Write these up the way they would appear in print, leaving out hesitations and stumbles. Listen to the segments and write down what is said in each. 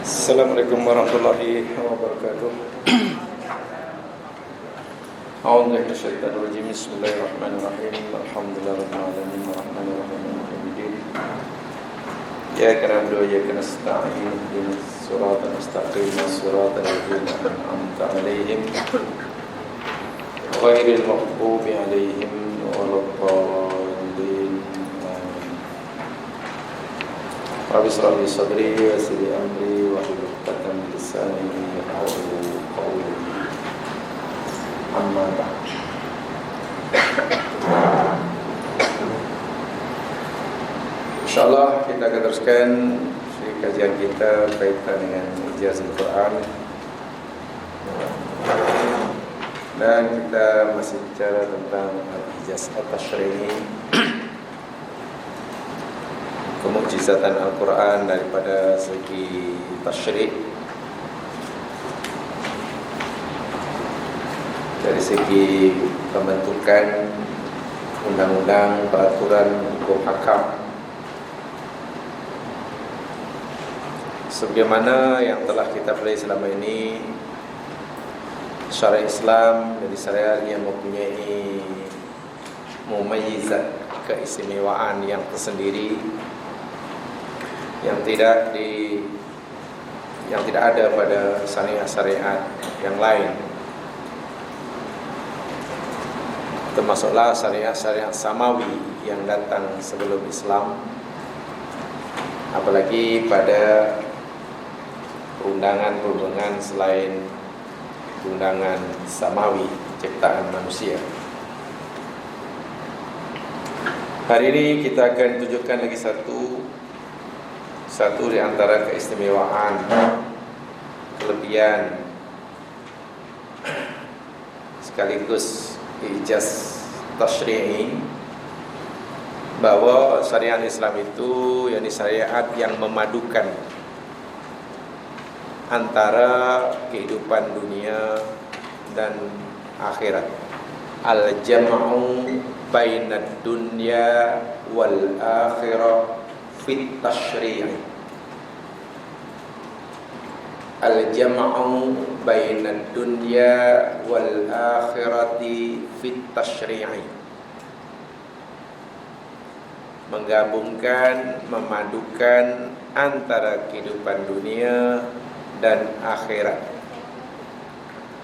Assalamualaikum warahmatullahi wabarakatuh. A'udzu billahi minasyaitonir rajim. Bismillahirrahmanirrahim. Alhamdulillahirabbil alamin arrahmanir rahim maliki yaumiddin. Iyyaka na'budu wa iyyaka nasta'in. Ihdinas siratal mustaqim, siratal ladzina an'amta 'alaihim ghairil maghdubi 'alaihim waladdallin. Rabbi shrah li sadri wa yassir li amri wahlul 'uqdatam min lisani yafqahu qawli. Amma ba'd. Insyaallah kita akan teruskan kajian kita berkaitan dengan ijaz Al-Quran. Dan kita masih bicara tentang ijaz at-tashri'i, kemukjizatan Al-Quran daripada segi tasyri', dari segi pembentukan undang-undang, peraturan, hukum hakam, sebagaimana yang telah kita pelajari selama ini. Syariat Islam dari syariat yang mempunyai mumayyizat, keistimewaan yang tersendiri, yang tidak ada pada syariat-syariat yang lain. Termasuklah syariat-syariat samawi yang datang sebelum Islam, apalagi pada perundangan-perundangan selain perundangan samawi ciptaan manusia. Hari ini kita akan tunjukkan lagi satu di antara keistimewaan, kelebihan sekaligus ijaz tasyri'i, bahwa syariat Islam itu yakni syariat yang memadukan antara kehidupan dunia dan akhirat. Al-jam'u bainad dunya wal akhirah fit tasyri'i. Al-jam'u bainad dunya wal akhirati fit tasyri'i. Menggabungkan, memadukan antara kehidupan dunia dan akhirat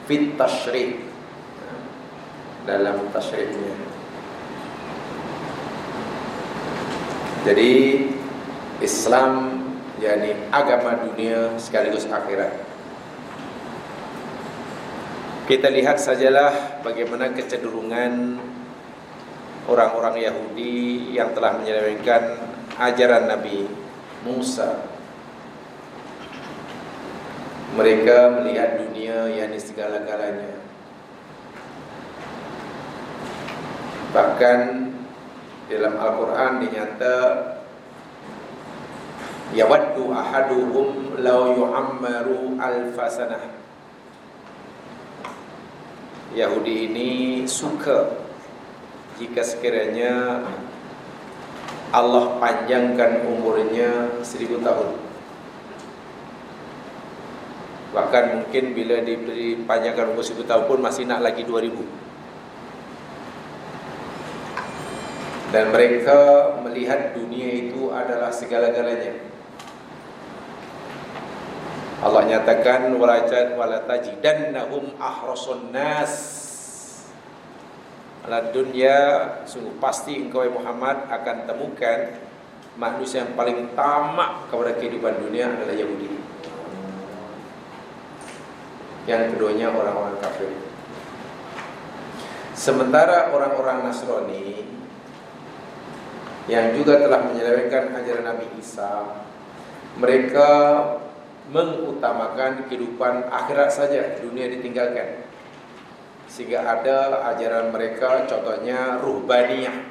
fit tasyri', dalam tasyri'nya. Jadi Islam yakni agama dunia sekaligus akhirat. Kita lihat sajalah bagaimana kecenderungan orang-orang Yahudi yang telah menyelewengkan ajaran Nabi Musa. Mereka melihat dunia yakni segala-galanya. Bahkan dalam Al-Quran dinyata, yawaddu ahaduhum law yu'ammaru alfasanah. Yahudi ini suka jika sekiranya Allah panjangkan umurnya 1000 tahun. Bahkan mungkin bila diberi panjangkan umur 1000 tahun pun masih nak lagi 2000. Dan mereka melihat dunia itu adalah segala-galanya. Allah nyatakan wala tajidannahum ahrasun nas ala dunya, sungguh pasti engkau Muhammad akan temukan manusia yang paling tamak kepada kehidupan dunia adalah Yahudi. Yang keduanya orang-orang kafir. Sementara orang-orang Nasrani yang juga telah menyelewengkan ajaran Nabi Isa, mereka mengutamakan kehidupan akhirat saja, dunia ditinggalkan. Sehingga ada ajaran mereka, contohnya ruhbaniyah.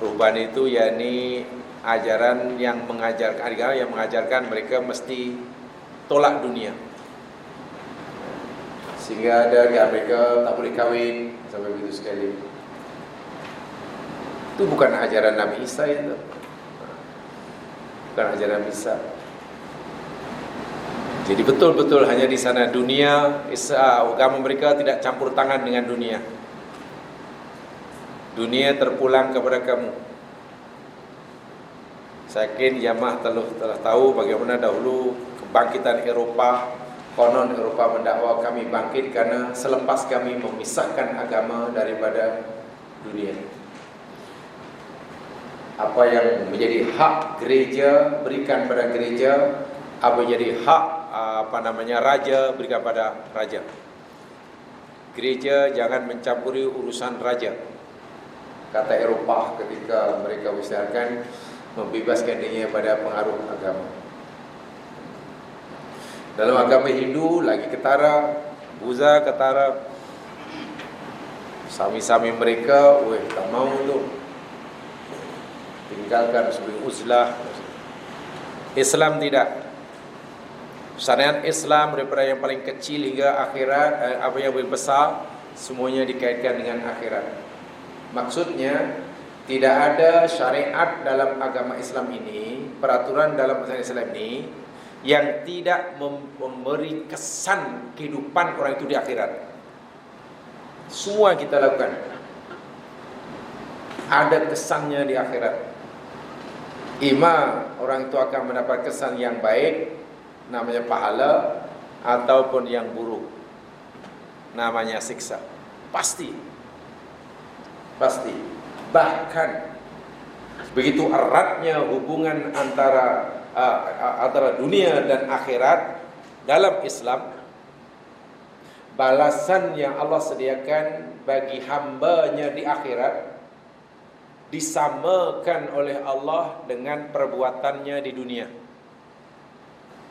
Ruhbani itu yakni ajaran yang mengajarkan mereka mesti tolak dunia. Sehingga ada di Amerika tak boleh kahwin sampai begitu sekali. Itu bukan ajaran Nabi Isa itu. Bukan ajaran Nabi Isa. Jadi betul-betul hanya di sana dunia, agama mereka tidak campur tangan dengan dunia. Dunia terpulang kepada kamu. Saya yakin jamaah telah tahu bagaimana dahulu kebangkitan Eropah. Konon Eropah mendakwa kami bangkit karena selepas kami memisahkan agama daripada dunia. Apa yang menjadi hak gereja berikan pada gereja, apa yang jadi hak raja berikan pada raja. Gereja jangan mencampuri urusan raja. Kata Eropah ketika mereka usahakan membebaskan dirinya pada pengaruh agama. Dalam agama Hindu lagi ketara, Buddha ketara, sami-sami mereka, tak mau tu, tinggalkan sebagai uzlah. Islam tidak. Syariat Islam daripada yang paling kecil hingga akhirat, apa yang paling besar, semuanya dikaitkan dengan akhirat. Maksudnya tidak ada syariat dalam agama Islam ini, peraturan dalam agama Islam ini yang tidak memberi kesan kehidupan orang itu di akhirat. Semua kita lakukan ada kesannya di akhirat. Ima orang itu akan mendapat kesan yang baik, namanya pahala, ataupun yang buruk, namanya siksa. Pasti. Bahkan begitu eratnya hubungan antara dunia dan akhirat dalam Islam, balasan yang Allah sediakan bagi hambanya di akhirat disamakan oleh Allah dengan perbuatannya di dunia.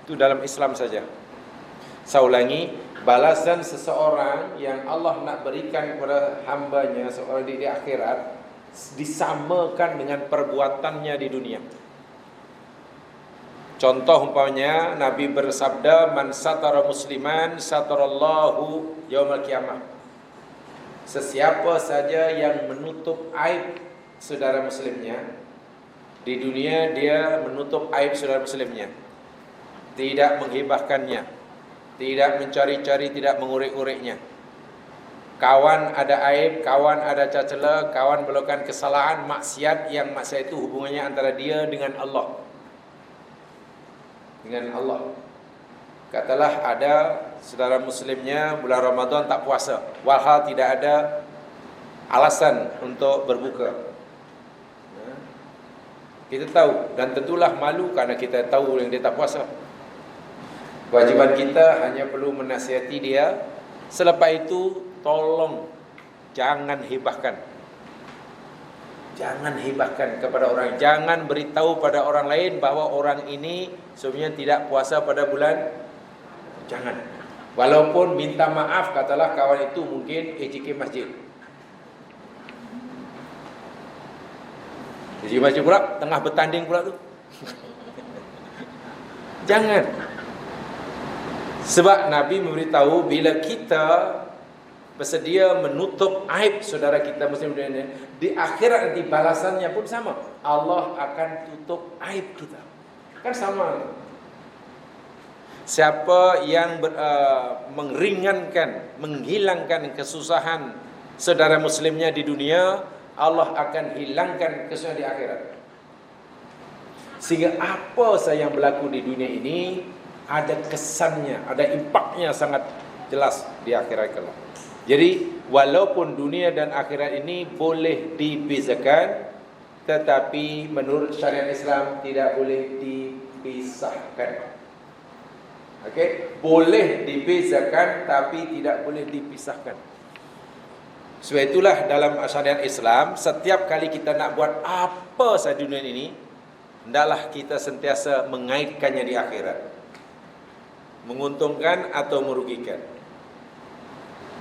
Itu dalam Islam saja. Saya ulangi, balasan seseorang yang Allah nak berikan kepada hambanya seorang di akhirat disamakan dengan perbuatannya di dunia. Contoh umpamanya Nabi bersabda, man satara musliman satarallahu yaumil qiyamah. Sesiapa saja yang menutup aib saudara muslimnya di dunia, dia menutup aib saudara muslimnya, tidak menghibahkannya, tidak mencari-cari, tidak mengurek-ureknya. Kawan ada aib, kawan ada cacela, kawan melakukan kesalahan, maksiat, yang maksiat itu hubungannya antara dia dengan Allah. Katalah ada saudara muslimnya bulan Ramadan tak puasa, walhal tidak ada alasan untuk berbuka. Kita tahu, dan tentulah malu karena kita tahu yang dia tak puasa. Kewajiban kita hanya perlu menasihati dia. Selepas itu tolong jangan hibahkan. Jangan hibahkan kepada orang. Jangan beritahu pada orang lain bahawa orang ini sebenarnya tidak puasa pada bulan. Jangan. Walaupun minta maaf, katalah kawan itu mungkin EJK masjid. EJK masjid pula tengah bertanding pula tu. Jangan. Sebab Nabi memberitahu bila kita bersedia menutup aib saudara kita muslim dunia, di akhirat nanti balasannya pun sama. Allah akan tutup aib kita. Kan sama. Siapa yang meringankan, menghilangkan kesusahan saudara muslimnya di dunia, Allah akan hilangkan kesusahan di akhirat. Sehingga apa saja yang berlaku di dunia ini ada kesannya, ada impaknya sangat jelas di akhirat kelak. Jadi walaupun dunia dan akhirat ini boleh dibezakan, tetapi menurut syariat Islam tidak boleh dipisahkan. Okey, boleh dibezakan tapi tidak boleh dipisahkan. Sebab itulah dalam syariat Islam, setiap kali kita nak buat apa sahaja dunia ini, hendaklah kita sentiasa mengaitkannya di akhirat. Menguntungkan atau merugikan.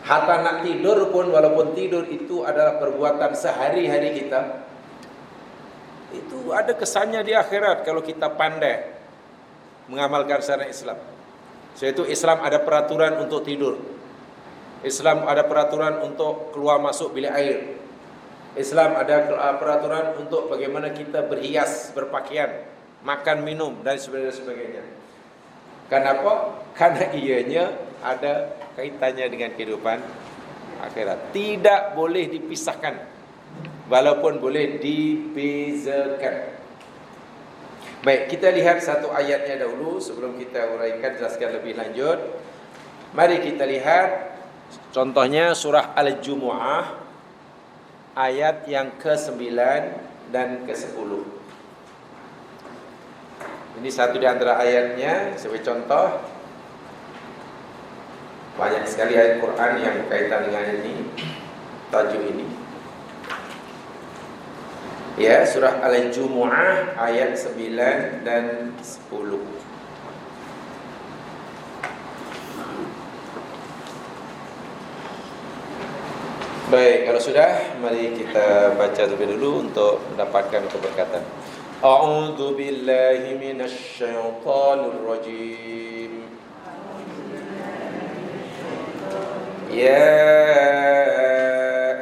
Hatta nak tidur pun, walaupun tidur itu adalah perbuatan sehari-hari kita, itu ada kesannya di akhirat kalau kita pandai mengamalkan syariat Islam. Sebab itu Islam ada peraturan untuk tidur. Islam ada peraturan untuk keluar masuk bilik air. Islam ada peraturan untuk bagaimana kita berhias, berpakaian, makan, minum dan sebagainya. Kenapa? Karena ianya ada kaitannya dengan kehidupan akhirat. Tidak boleh dipisahkan, walaupun boleh dibezakan. Baik, kita lihat satu ayatnya dahulu sebelum kita uraikan, jelaskan lebih lanjut. Mari kita lihat contohnya surah Al-Jumu'ah ayat yang ke-9 dan ke-10. Ini satu di antara ayatnya sebagai contoh. Banyak sekali ayat Quran yang berkaitan dengan ini, tajuk ini. Ya, surah Al-Jumu'ah ayat 9 dan 10. Baik, kalau sudah, mari kita baca terlebih dulu untuk mendapatkan keberkatan. A'udzu billahi minasy syaithanir rajim. Ya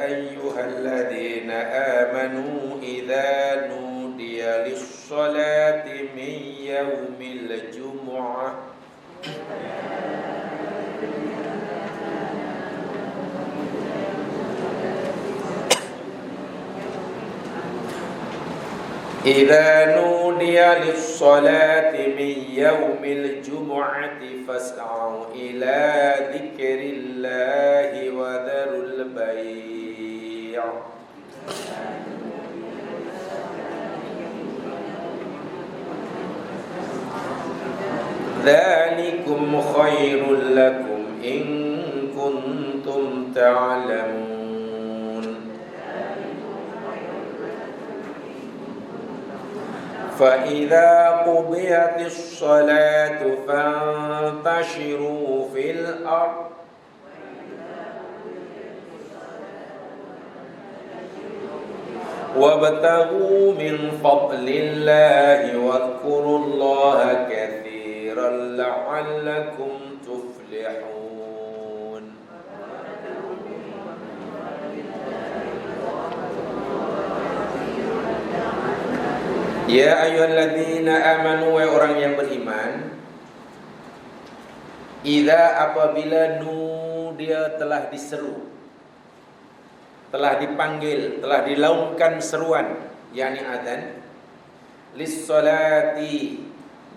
ayyuhalladzina amanu idza nudiya lis-shalati min yaumil jumu'ah إذا نودي للصلاة من يوم الجمعة فاسعوا إلى ذكر الله وذروا البيع ذلكم خير لكم إن كنتم تعلمون فإذا قضيت الصلاة فانتشروا في الأرض وابتغوا من فضل الله واذكروا الله كثيرا لعلكم تفلحون. Ya ayyuhalladzina amanu, wa orang yang beriman, idza apabila dia telah diseru, telah dipanggil, telah dilaungkan seruan, yakni adzan, lis-salati,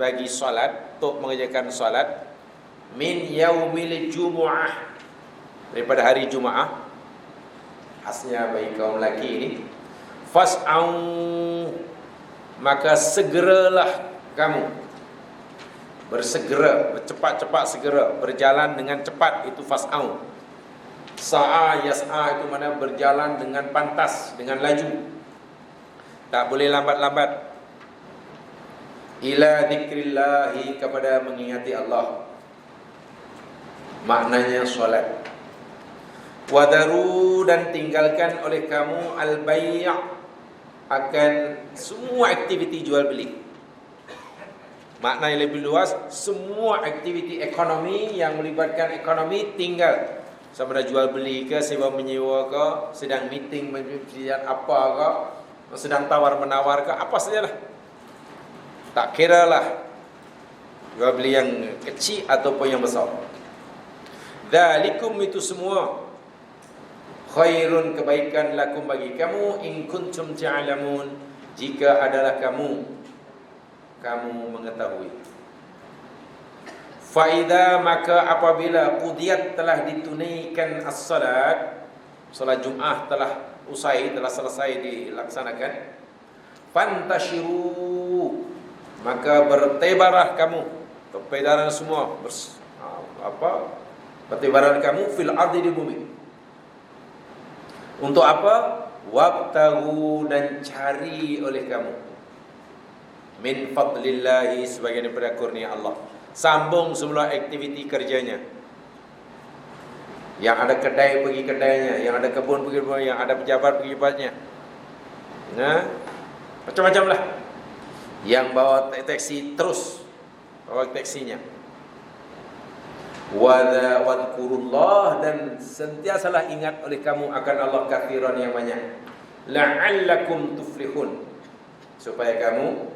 bagi salat, untuk mengerjakan salat, min yaumil jumu'ah, daripada hari Jumaat, khasnya bagi kaum lelaki ini, fas'au, maka segeralah kamu, bersegera, bercepat-cepat segera, berjalan dengan cepat, itu fas'au. Sa'a yas'a itu mana berjalan dengan pantas, dengan laju, tak boleh lambat-lambat. Ila dzikrillahi, kepada mengingati Allah, maknanya solat. Wadaru, dan tinggalkan oleh kamu al-bai', akan semua aktiviti jual beli. Makna yang lebih luas, semua aktiviti ekonomi yang melibatkan ekonomi tinggal. Sama ada jual beli ke, sewa menyewa ke, sedang meeting, menjual apa ke, sedang tawar menawar ke, apa sajalah. Tak kira lah jual beli yang kecil ataupun yang besar. Dzalikum, itu semua, khairun, kebaikan, lakum, bagi kamu, in kuntum ta'lamun, jika adalah kamu mengetahui. Faida, maka apabila qudiyat, telah ditunaikan as-salat, salat Jumaat telah usai, telah selesai dilaksanakan, fantashiru, maka bertebaran kamu, bertebaran semua, bertebaran kamu fil ardi, di bumi. Untuk apa? Wabtaghu, dan cari oleh kamu, min fadlillahi, sebagian daripada kurnia Allah. Sambung semula aktiviti kerjanya. Yang ada kedai pergi kedainya, yang ada kebun pergi kebun, yang ada pejabat pergi pejabatnya. Nah, macam-macam lah. Yang bawa taksi terus bawa taksinya. Wadhkurullah, dan sentiasalah ingat oleh kamu akan Allah kathiran, yang banyak, la'allakum tuflihun, supaya kamu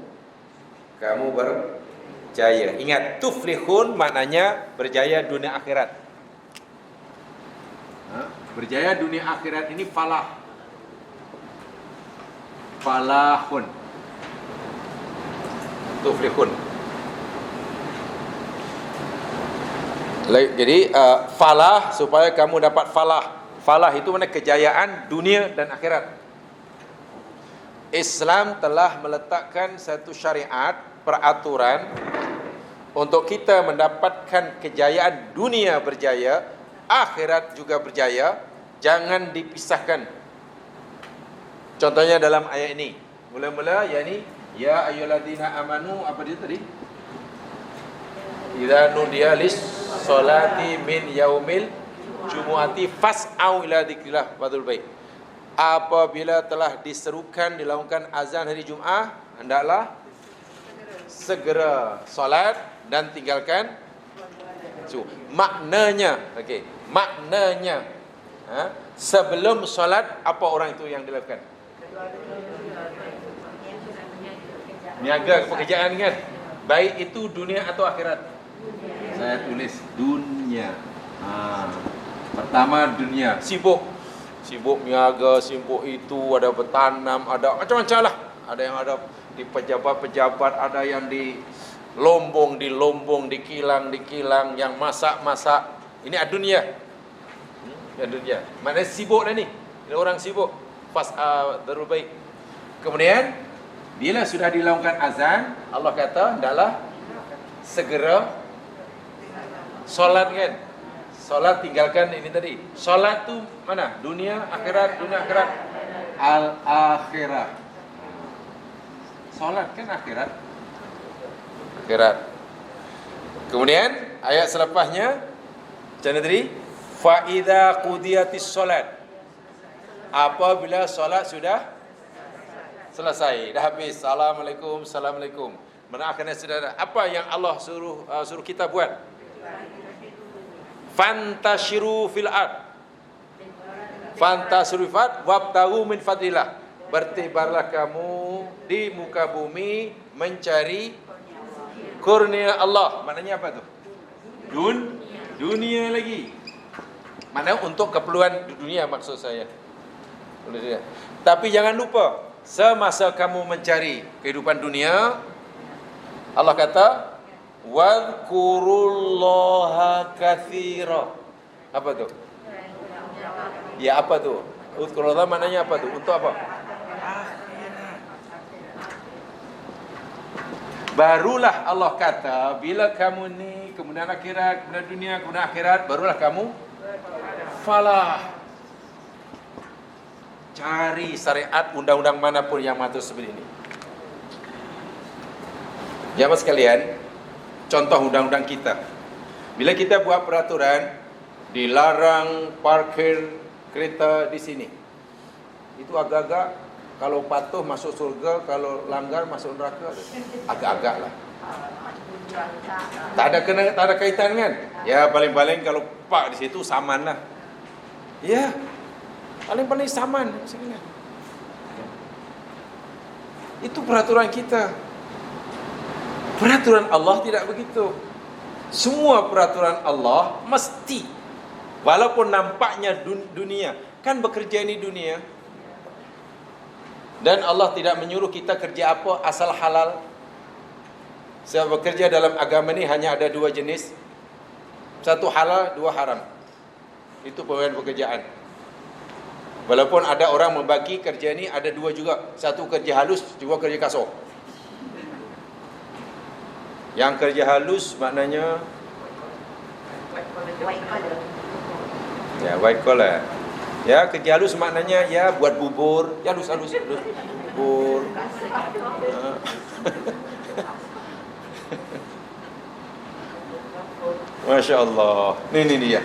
jaya. Ingat, tuflihun maknanya berjaya dunia akhirat. Berjaya dunia akhirat ini falah. Falahun. Tuflihun. Jadi falah, supaya kamu dapat falah. Falah itu mana kejayaan dunia dan akhirat. Islam telah meletakkan satu syariat, peraturan untuk kita mendapatkan kejayaan dunia berjaya, akhirat juga berjaya, jangan dipisahkan. Contohnya dalam ayat ini. Mula-mula yakni ya ayyuhalladzina amanu, apa dia tadi? Idza nudiya lis salati min yaumil jumu'ati fas'au ila dzikrillah wadhul bait. Apabila telah diserukan, dilakukan azan hari Jumaat, hendaklah segera solat dan tinggalkan maknanya, okey, maknanya sebelum solat apa orang itu yang dilakukan? Niaga pekerjaan kan? Baik itu dunia atau akhirat? Saya tulis dunia. Pertama dunia, sibuk niaga, sibuk itu, ada bertanam, ada macam-macam lah. Ada yang ada di pejabat-pejabat, ada yang di lombong, di kilang, yang masak. Ini dunia. Ya dunia. Maknanya sibuk dah ni. Ini orang sibuk. Darul baik. Kemudian bila sudah dilakukan azan, Allah kata hendaklah segera solat kan. Solat tinggalkan ini tadi. Solat tu mana? Dunia akhirat. Al-akhirat. Solat kan akhirat. Kemudian ayat selepasnya macam mana tadi? Fa idza qudiyatis solat. Apabila solat sudah selesai, dah habis, assalamualaikum. Mana akhirnya sudah apa yang Allah suruh kita buat? Fantashiru fil ard. Fantashiru fil ard wabtaghu min fadlillah. Bertebarlah kamu di muka bumi mencari kurnia Allah. Maknanya apa tu? Dunia lagi. Maknanya untuk keperluan dunia maksud saya. Tapi jangan lupa, semasa kamu mencari kehidupan dunia, Allah kata wadhkurullaha katsira. Apa tu? Ya apa tu? Wadhkurullaha maknanya apa tu? Untuk apa? Akhirat. Barulah Allah kata bila kamu ni kemudian akhirat, kemudian dunia, kemudian akhirat, barulah kamu falah. Cari syariat undang-undang manapun yang mengatur seperti ini. Jamaah sekalian, contoh undang-undang kita. Bila kita buat peraturan dilarang parkir kereta di sini, itu agak-agak kalau patuh masuk surga, kalau langgar masuk neraka. Agak-agak lah. Tak ada kaitan kan? Ya paling-paling kalau park di situ saman lah. Ya, paling-paling saman. Itu peraturan kita. Peraturan Allah tidak begitu. Semua peraturan Allah mesti, walaupun nampaknya dunia, kan bekerja ini dunia. Dan Allah tidak menyuruh kita kerja apa asal halal. Sebab bekerja dalam agama ini hanya ada dua jenis. Satu halal, dua haram. Itu pembagian pekerjaan. Walaupun ada orang membagi kerja ini ada dua juga. Satu kerja halus, dua kerja kasar. Yang kerja halus maknanya white collar. Ya, kerja halus maknanya ya buat bubur, ya halus bubur. Masya Allah. Ini dia.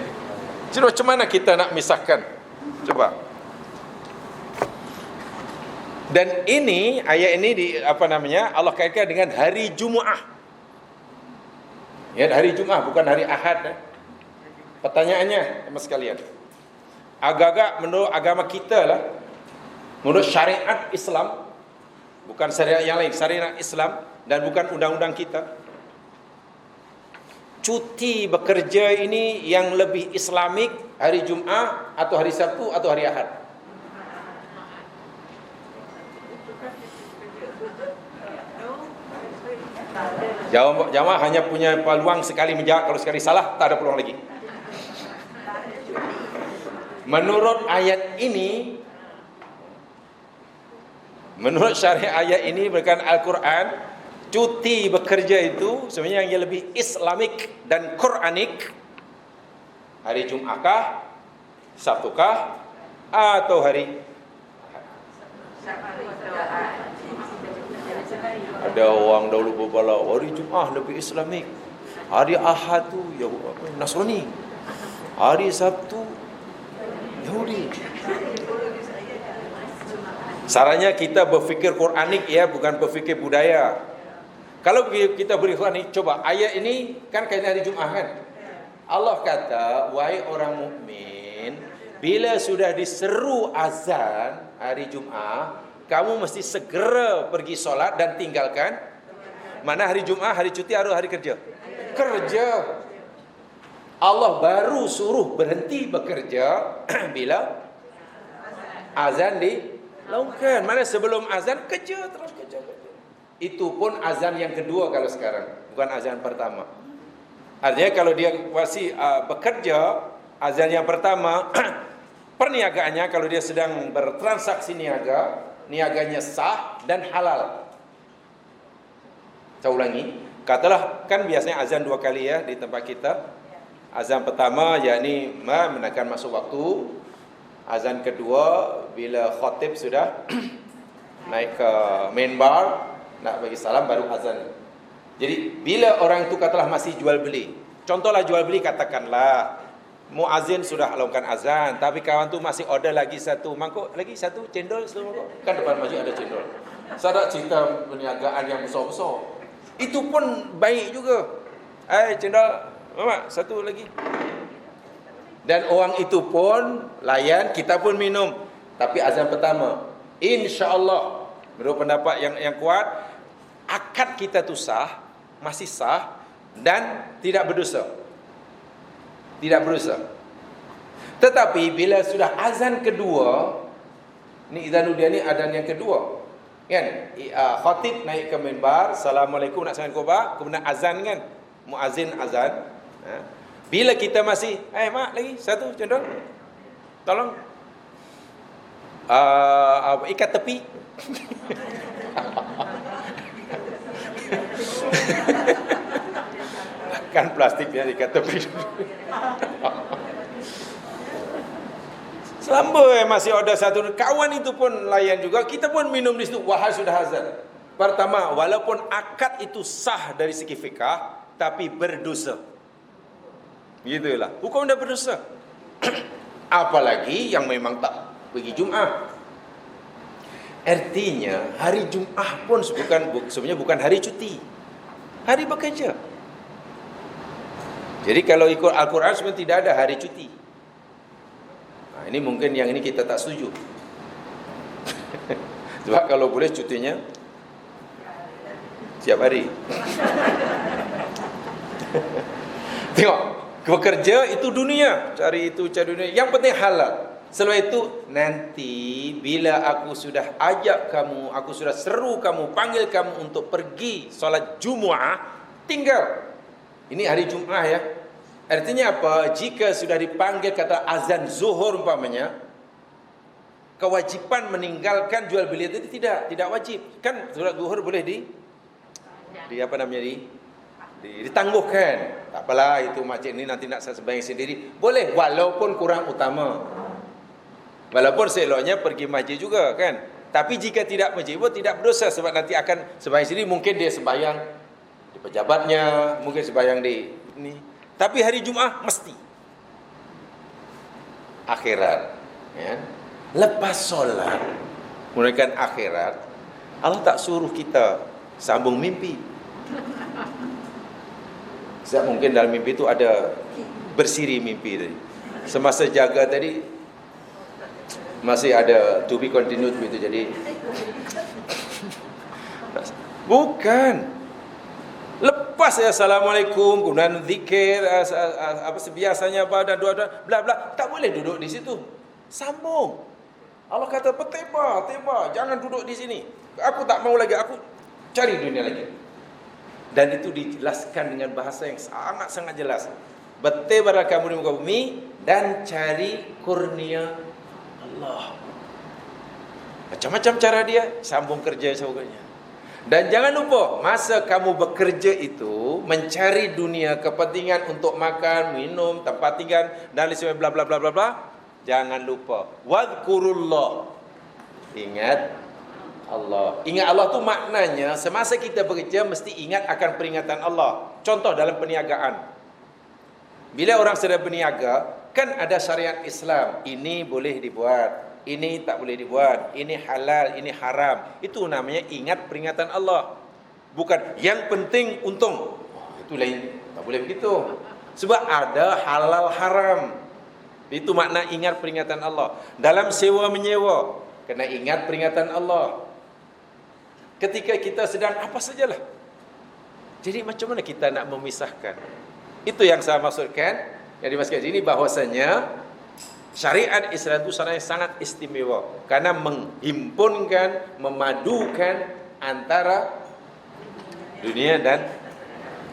Jadi macam mana kita nak misahkan? Coba. Dan ini ayat ini Allah kaitkan dengan hari Jumaat. Ya, hari Jumaat bukan hari Ahad. Pertanyaannya, teman sekalian, agak-agak menurut agama kita lah, menurut syariat Islam, bukan syariat yang lain, syariat Islam dan bukan undang-undang kita. cuti bekerja ini yang lebih Islamik, hari Jumaat atau hari Sabtu atau hari Ahad? Jamaah hanya punya peluang sekali menjawab. Kalau sekali salah, tak ada peluang lagi. Menurut ayat ini, menurut syariat ayat ini berkaitan Al-Quran, cuti bekerja itu sebenarnya yang lebih Islamik dan Quranik, hari Jumatkah, Sabtukah, atau hari? Ada orang dahulu berbala, hari Jumaat lebih Islamik, hari Ahad tu Nasrani, hari Sabtu Yahudi. Sarannya kita berfikir Quranik ya, bukan berfikir budaya. Kalau kita berfikir Quranik, coba ayat ini kan kaitan hari Jumaat kan. Allah kata, wahai orang mukmin, bila sudah diseru azan hari Jumaat, kamu mesti segera pergi solat dan tinggalkan. Mana hari Jumaat, hari cuti atau hari kerja? Kerja. Allah baru suruh berhenti bekerja bila azan dilakukan. Mana sebelum azan kerja terus kerja. Itu pun azan yang kedua kalau sekarang, bukan azan pertama. Artinya kalau dia masih bekerja, azan yang pertama perniagaannya kalau dia sedang bertransaksi niaga, niaganya sah dan halal. Saya ulangi, katalah kan biasanya azan 2 kali ya di tempat kita. Azan pertama yakni menakan masuk waktu. Azan kedua bila khatib sudah naik ke minbar nak bagi salam baru azan. Jadi bila orang itu katalah masih jual beli. Contohlah jual beli, katakanlah muazin sudah lakukan azan, tapi kawan tu masih order lagi satu mangkuk, lagi satu cendol, satu mangkuk. Kan depan masjid ada cendol. Saya cerita perniagaan yang besar-besar. Itu pun baik juga. Cendol Mama, satu lagi. Dan orang itu pun layan, kita pun minum. Tapi azan pertama, insya-Allah, menurut pendapat yang kuat, akad kita tu sah, masih sah dan tidak berdosa. Tidak berdosa. Tetapi bila sudah azan kedua, ni izanudiyah ni azan yang kedua. Kan? Khatib naik ke minbar, Assalamualaikum nak salam khutbah, kemudian azan kan? Muazin azan. Bila kita masih mak lagi satu cendol, tolong ikat tepi. Kan plastiknya ikat tepi. Selamba masih ada satu kawan itu pun layan juga, kita pun minum di situ. Wahai sudah azan. Pertama, walaupun akad itu sah dari segi fikah, tapi berdosa. Gitulah, hukum dah berdosa. Apalagi yang memang tak pergi Jumaat. Artinya hari Jumaat pun sebenarnya bukan hari cuti, hari bekerja. Jadi kalau ikut Al-Quran sebenarnya tidak ada hari cuti. Nah, ini mungkin yang ini kita tak setuju. Sebab kalau boleh cutinya setiap hari. Tengok, bekerja itu dunia, cari dunia. Yang penting halal. Selain itu, nanti bila aku sudah ajak kamu, aku sudah seru kamu, panggil kamu untuk pergi solat Jumaat, tinggal. Ini hari Jumaat ya. Artinya apa? Jika sudah dipanggil kata azan zuhur umpamanya, kewajiban meninggalkan jual beli itu tidak wajib. Kan solat zuhur boleh ditangguhkan. Tak apalah, itu masjid ini nanti nak saya sembahyang sendiri. Boleh, walaupun kurang utama. Walaupun seloknya pergi masjid juga kan. Tapi jika tidak masjid pun tidak berdosa, sebab nanti akan sembahyang sendiri. Mungkin dia sembahyang di pejabatnya, mungkin sembahyang di ini. Tapi hari Jumaat mesti akhirat ya. Lepas solat menggunakan akhirat, Allah tak suruh kita sambung mimpi. Sebab mungkin dalam mimpi itu ada bersiri mimpi tadi. Semasa jaga tadi masih ada to be continued begitu. Jadi bukan. Lepas ya Assalamualaikum, kemudian zikir apa sebiasanya dan doa bla bla, tak boleh duduk di situ. Sambung. Allah kata berteba, jangan duduk di sini. Aku tak mau lagi, aku cari dunia lagi. Dan itu dijelaskan dengan bahasa yang sangat-sangat jelas. Bertebalah kamu di muka bumi dan cari kurnia Allah. Macam-macam cara dia, sambung kerja sebagainya. Dan jangan lupa, masa kamu bekerja itu mencari dunia, kepentingan untuk makan, minum, tempat tinggal dan lain sebagainya, bla bla bla bla bla. Jangan lupa wadhkurullah. Ingat Allah. Ingat Allah tu maknanya semasa kita bekerja mesti ingat akan peringatan Allah. Contoh dalam perniagaan. Bila orang sedang berniaga, kan ada syariat Islam. Ini boleh dibuat, ini tak boleh dibuat, ini halal, ini haram. Itu namanya ingat peringatan Allah. Bukan yang penting untung. Itu lain. Tak boleh begitu. Sebab ada halal haram. Itu makna ingat peringatan Allah. Dalam sewa menyewa, kena ingat peringatan Allah. Ketika kita sedang apa sajalah. Jadi macam mana kita nak memisahkan? Itu yang saya maksudkan. Yang dimaksudkan ini bahwasanya syariat Islam itu syariat sangat istimewa. Karena menghimpunkan, memadukan antara dunia dan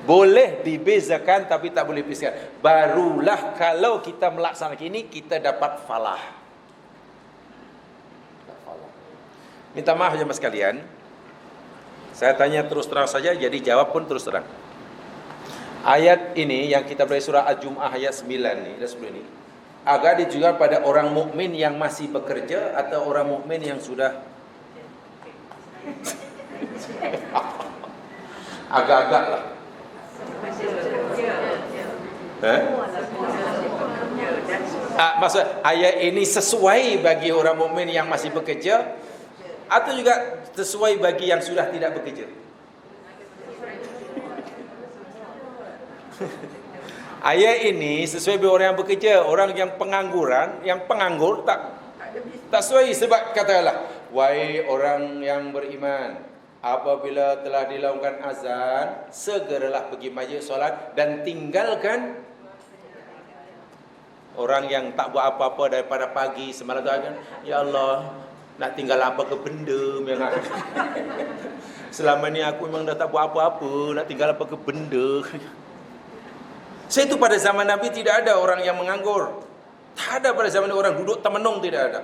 boleh dibezakan tapi tak boleh pisahkan. Barulah kalau kita melaksanakan ini kita dapat falah. Minta maaf jemaah sekalian. Saya tanya terus terang saja, jadi jawab pun terus terang. Ayat ini yang kita belajar surah Al-Jumu'ah ayat 9 ni, dan sebelum ini, agak ditujukan pada orang mukmin yang masih bekerja atau orang mukmin yang sudah agak-agak lah. Maksud ayat ini sesuai bagi orang mukmin yang masih bekerja atau juga sesuai bagi yang sudah tidak bekerja? Ayat ini sesuai bagi orang yang bekerja. Orang yang pengangguran, yang penganggur tak sesuai. Sebab katakanlah, wahai orang yang beriman, apabila telah dilakukan azan, segeralah pergi masjid solat dan tinggalkan orang yang tak buat apa-apa daripada pagi semalam tu kan. Ya Allah, nak tinggal apa ke benda memang. Selama ni aku memang dah tak buat apa-apa, nak tinggal apa ke benda. Saya itu pada zaman Nabi tidak ada orang yang menganggur. Tak ada pada zaman orang duduk termenung, tidak ada.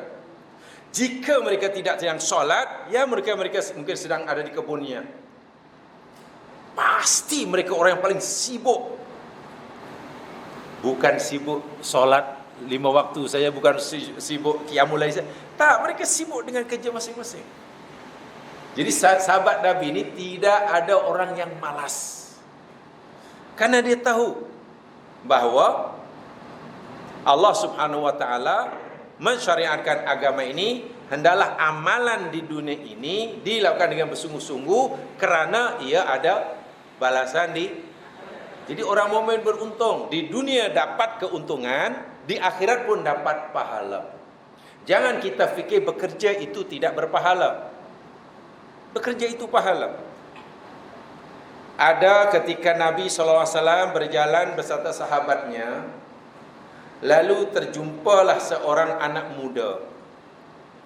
Jika mereka tidak sedang solat, ya mereka mungkin sedang ada di kebunnya. Pasti mereka orang yang paling sibuk. Bukan sibuk solat 5 waktu, saya bukan sibuk qiyamul lail. Tak, mereka sibuk dengan kerja masing-masing. Jadi sahabat Nabi ini tidak ada orang yang malas. Karena dia tahu bahawa Allah Subhanahu wa taala mensyariatkan agama ini, hendaklah amalan di dunia ini dilakukan dengan bersungguh-sungguh kerana ia ada balasan di. Jadi orang mukmin beruntung, di dunia dapat keuntungan, di akhirat pun dapat pahala. Jangan kita fikir bekerja itu tidak berpahala. Bekerja itu pahala. Ada ketika Nabi SAW berjalan beserta sahabatnya, lalu terjumpalah seorang anak muda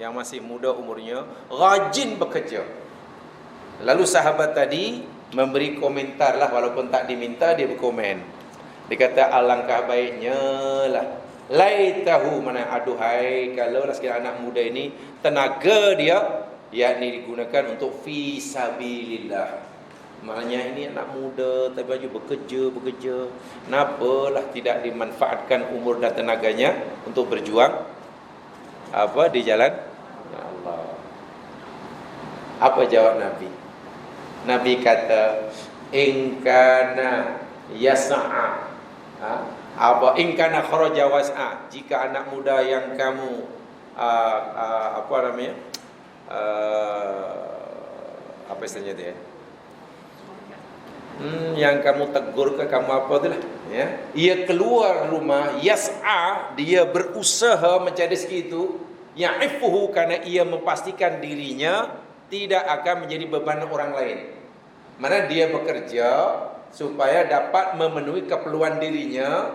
yang masih muda umurnya, rajin bekerja. Lalu sahabat tadi memberi komentar lah, walaupun tak diminta, dia berkomen. Dia kata, alangkah baiknya lah, laitahu, mana aduhai kalau lah sekiranya anak muda ini tenaga dia yakni digunakan untuk fi sabilillah. Maknanya ini anak muda tapi baju bekerja. Kenapalah tidak dimanfaatkan umur dan tenaganya untuk berjuang di jalan ya Allah. Apa jawab Nabi? Nabi kata, in kana yas'a, in kana kharaja was'a, jika anak muda yang kamu apa istilahnya dia? Yang kamu tegur ke kamu apa tu lah ya. Ia keluar rumah, yas'a, dia berusaha mencari rezeki itu, ya'ifuhu, karena ia memastikan dirinya tidak akan menjadi beban orang lain. Mana dia bekerja supaya dapat memenuhi keperluan dirinya,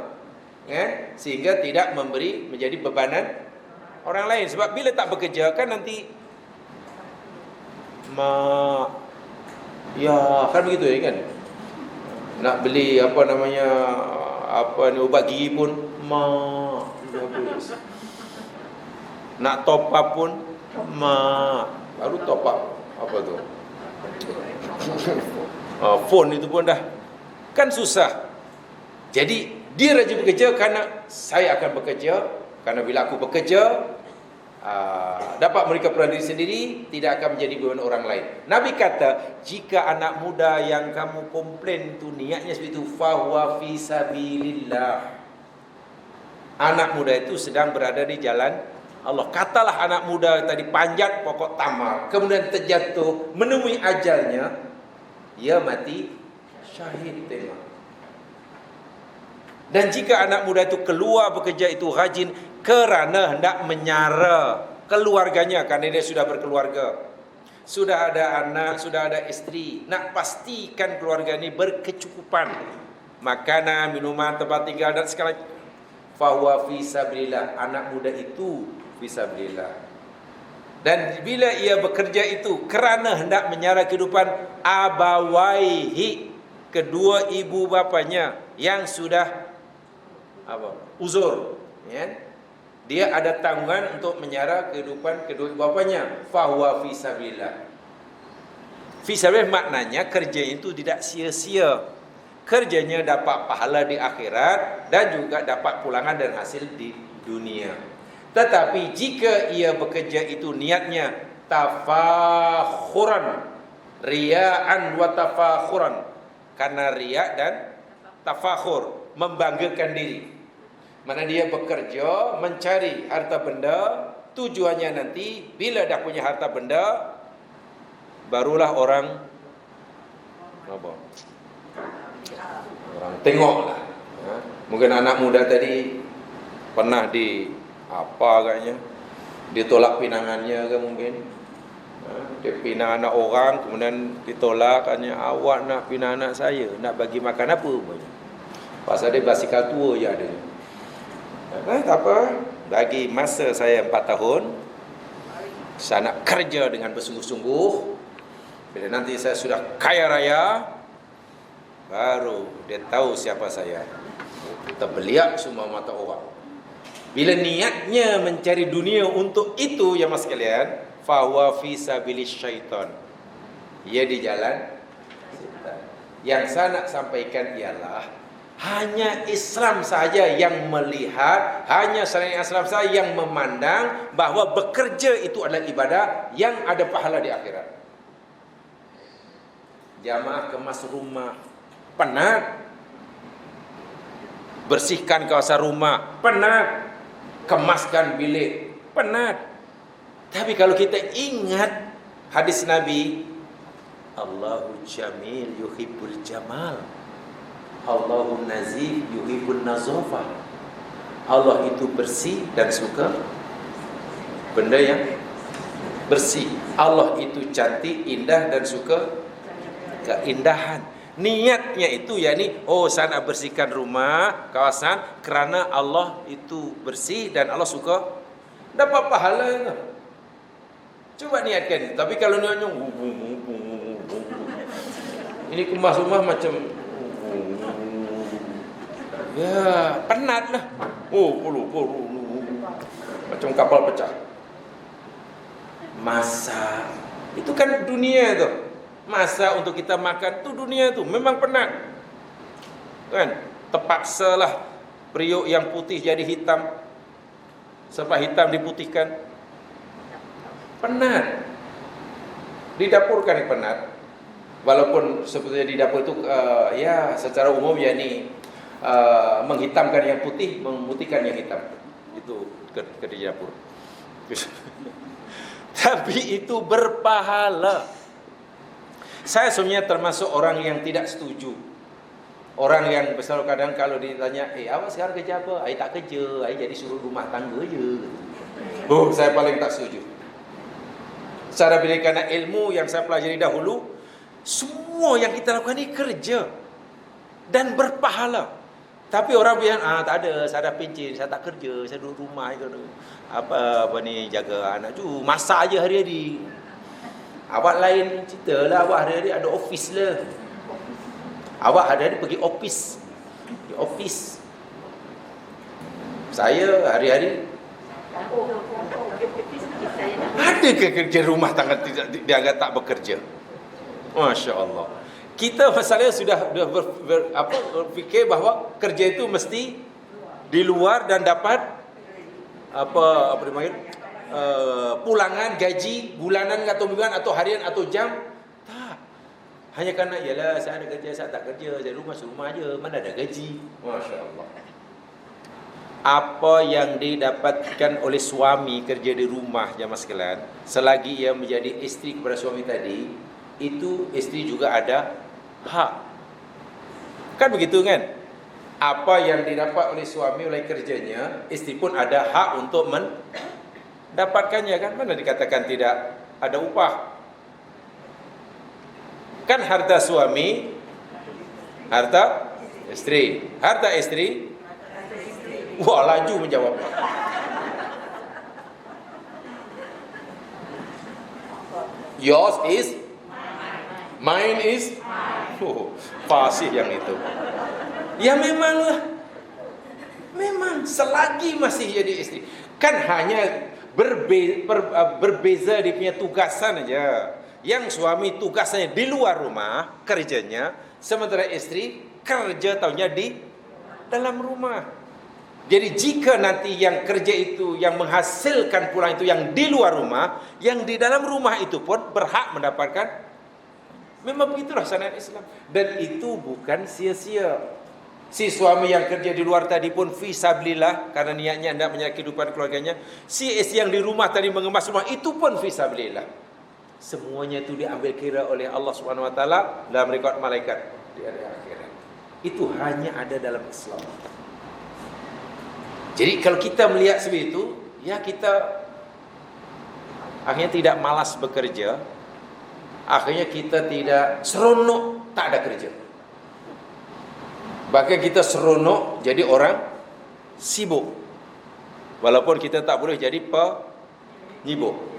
sehingga tidak menjadi bebanan orang lain. Sebab bila tak bekerja kan nanti ya kan begitu ya kan. Nak beli ubat gigi pun dah habis. Nak top up pun baru top up apa tu? Phone itu pun dah kan susah. Jadi dia rajin bekerja kerana saya akan bekerja, kerana bila aku bekerja dapat memberi keperluan diri sendiri, tidak akan menjadi beban orang lain. Nabi kata, jika anak muda yang kamu komplain tu niatnya seperti itu, fahuwa fi sabilillah. Anak muda itu sedang berada di jalan Allah. Katalah anak muda tadi panjat pokok tamar, kemudian terjatuh, menemui ajalnya, ia mati syahid. Tengok. Dan jika anak muda itu keluar bekerja itu rajin kerana hendak menyara keluarganya, kerana dia sudah berkeluarga, sudah ada anak, sudah ada isteri, nak pastikan keluarga ini berkecukupan makanan, minuman, tempat tinggal dan segala, fahuwa fi sabilillah. Anak muda itu fi sabilillah. Dan bila ia bekerja itu kerana hendak menyara kehidupan abawaihi, kedua ibu bapanya yang sudah uzur, ya? Dia ada tanggungan untuk menyara kehidupan kedua ibu bapanya, fahuwa fi sabilillah. Fi sabilillah maknanya kerja itu tidak sia-sia. Kerjanya dapat pahala di akhirat dan juga dapat pulangan dan hasil di dunia. Tetapi jika ia bekerja itu niatnya tafakhuran, riya'an wa tafakhuran, karena riya' dan tafakhur, membanggakan diri. Mana dia bekerja mencari harta benda, tujuannya nanti bila dah punya harta benda barulah orang tengoklah. Mungkin anak muda tadi pernah agaknya ditolak pinangannya ke mungkin. Dia pinang anak orang, kemudian ditolak, katanya awak nak pinang anak saya, nak bagi makan apa? Pasal dia basikal tua je ada. Tak apa, bagi masa saya 4 tahun, saya nak kerja dengan bersungguh-sungguh. Bila nanti saya sudah kaya raya, baru dia tahu siapa saya. Terbeliak semua mata orang. Bila niatnya mencari dunia untuk itu, ya mas sekalian, fahuwa fi sabilis syaitan. Ia di jalan setan. Yang saya nak sampaikan ialah hanya Islam saja yang melihat, hanya selain Islam saja yang memandang bahawa bekerja itu adalah ibadah yang ada pahala di akhirat. Jamaah kemas rumah, penat. Bersihkan kawasan rumah, penat. Kemaskan bilik, penat. Tapi kalau kita ingat hadis Nabi, Allahu jamil yuhibbul jamal, Allahu nazif yuhibbun nazafah. Allah itu bersih dan suka benda yang bersih. Allah itu cantik, indah dan suka keindahan. Niatnya itu yakni, saya nak bersihkan rumah, kawasan kerana Allah itu bersih dan Allah suka, dapat pahala itu. Cuba niatkan. Tapi kalau niatnya ini kemas rumah macam ya penatlah. Macam kapal pecah. Masa itu kan dunia tu. Masa untuk kita makan tu dunia tu memang penat. Kan? Terpaksalah periuk yang putih jadi hitam. Sebab hitam diputihkan. Penat. Di dapur kan penat. Walaupun sebenarnya di dapur itu secara umum yakni menghitamkan yang putih, memutihkan yang hitam. Itu kerja dapur. Tapi itu berpahala. Saya sebenarnya termasuk orang yang tidak setuju. Orang yang besar kadang kalau ditanya, awak sekarang kerja apa? Saya tak kerja, saya jadi suruh rumah tangga je. Saya paling tak setuju. Secara bila kerana ilmu yang saya pelajari dahulu, semua yang kita lakukan ini kerja. dan berpahala. Tapi orang bilang, tak ada, saya dah pencen, saya tak kerja, saya duduk rumah itu. Apa ni, jaga anak tu, masak aja hari-hari. Awak lain cerita lah, awak hari-hari ada office lah. Awak hari-hari pergi office. Di office. Saya hari-hari ada ke kerja rumah tangga tidak dianggap tak bekerja? Masya Allah. Kita masalahnya sudah berfikir bahawa kerja itu mesti di luar dan dapat apa dipanggil pulangan gaji bulanan atau mingguan atau harian atau jam. Tak. Hanya kerana ialah saya ada kerja, saya tak kerja, saya rumah aja, mana ada gaji. Masya Allah. Apa yang didapatkan oleh suami kerja di rumah, jamaah sekalian, selagi ia menjadi isteri kepada suami tadi, itu isteri juga ada hak. Kan begitu kan? Apa yang didapat oleh suami oleh kerjanya, isteri pun ada hak untuk mendapatkannya kan? Mana dikatakan tidak ada upah? Kan harta suami, harta isteri. Harta isteri, wah laju menjawab. Yours is, mine is. Fasih yang itu. Ya memanglah. Memang selagi masih jadi isteri. Kan hanya berbeza dia punya tugasan aja. Yang suami tugasnya di luar rumah kerjanya, sementara isteri kerja tahunya di dalam rumah. Jadi jika nanti yang kerja itu, yang menghasilkan pulang itu yang di luar rumah, yang di dalam rumah itu pun berhak mendapatkan. Memang begitulah syariat Islam. Dan itu bukan sia-sia. Si suami yang kerja di luar tadi pun fisabilillah, karena niatnya hendak menyerahkan kehidupan keluarganya. Si isteri yang di rumah tadi mengemas rumah, itu pun fisabilillah. Semuanya itu diambil kira oleh Allah Subhanahu Wa Taala dalam rekod malaikat di hari akhirat. Itu hanya ada dalam Islam. Jadi kalau kita melihat seperti itu, ya kita akhirnya tidak malas bekerja. Akhirnya kita tidak seronok tak ada kerja. Bahkan kita seronok jadi orang sibuk. Walaupun kita tak boleh jadi penyibuk.